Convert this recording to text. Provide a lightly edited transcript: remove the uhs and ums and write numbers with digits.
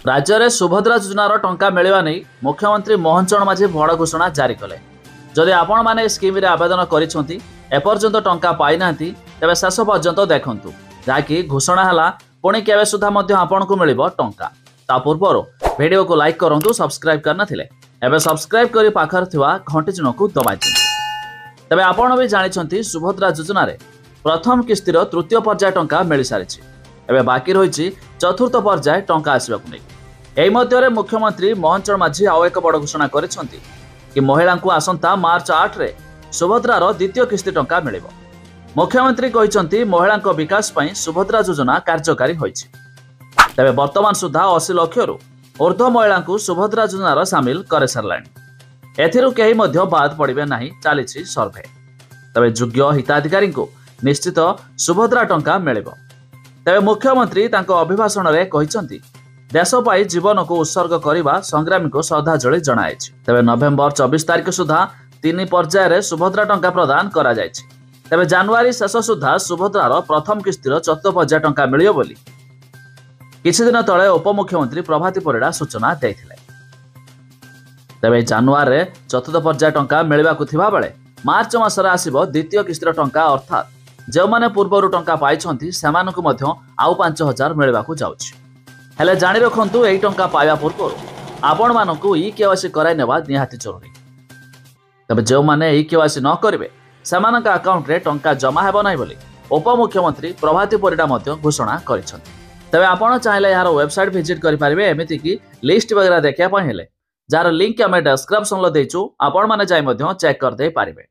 राज्य में सुभद्रा योजनार टंका मिलवा नहीं मुख्यमंत्री मोहन चरण माझी बड़ घोषणा जारी कले। जदि आपण माने स्कीम रे आवेदन करिसेंती एपर्यंत टंका पाई नांती तेबे शेष पर्यंत देखंतु जाकि घोषणा हला पुणी केबे सुधा मध्य आपनको मिलिबो टंका। ता पूर्व वीडियो को लाइक करंतु सब्सक्राइब करना थिले एबे सब्सक्राइब करी पाखर थिवा घंटी चिन्ह को दबाइ दियंतु। तेबे आपण भी जानिछंती सुभद्रा योजना रे प्रथम किस्तीर तृतीय पर्याय टंका मिल सारिछि। एबे बाकी रहिछि चतुर्थ पर्याय टंका आसिबाकु नै। एही मध्यरे मुख्यमंत्री मोहन चरण माझी आउ एक बड़ घोषणा करिसेंती कि महिला को आसंता मार्च 8 रे सुभद्रार द्वितीय किस्ती टंका मिलिबो। मुख्यमंत्री कहिसेंती महिला विकास पई सुभद्रा योजना कार्यकारी होइछि। तेबे वर्तमान सुधा 80 लाख रु ऊर्ध्व महिला को सुभद्रा योजनार सामिल करे सारलाणी। एथिरु केही मध्य बाद पड़िबे नाही चालिछि सर्वे। तबे योग्य हिताधिकारी को निश्चित सुभद्रा टंका मिलिबो। तेबे मुख्यमंत्री तांको अभिभाषण रे कहिसेंती देश पाई जीवन को उत्सर्ग करने संग्रामी को श्रद्धांजलि जनाई। तेबे नवेम्बर 24 तारिख सुधा 3 पर्याय रे सुभद्रा टंका प्रदान करा जायछि। तेबे जनवरी शेष सुधा सुभद्रार प्रथम किस्तीर चतुर्थ पर्याय टंका मिलियो बोली किछि दिन तळे उपमुख्यमंत्री प्रभाती परिडा सूचना दैथिले। तेबे जनवरी रे चतुर्थ पर्याय टंका मिलिबाकु थिबा बेले मार्च मासरे आसीबो द्वितीय किस्तीर टंका अर्थात जो माने पूर्वरु टंका पाइछंती सेमानकु मध्य आउ 5000 मिलिबाकु जाउछि। हेले जानि रखंतु एही टंका पाइबा पूर्व आपण मानकु ई केवाईसी कराइ नेबा निहाती जरूरी। तबे जो माने ई केवाईसी न करिवे सेमानका अकाउंट रे टंका जमा हेबो नै बोली उपमुख्यमंत्री प्रभाती परिडा मध्य घोषणा करिसंती। तबे आपण चाहिले यार वेबसाइट विजिट करि परिबे एमिति कि लिस्ट वगैरह देखिया पय हेले जार लिंक हमें डिस्क्रिप्शन लो देइछु आपण माने जाय मध्य चेक कर दे पारिबे।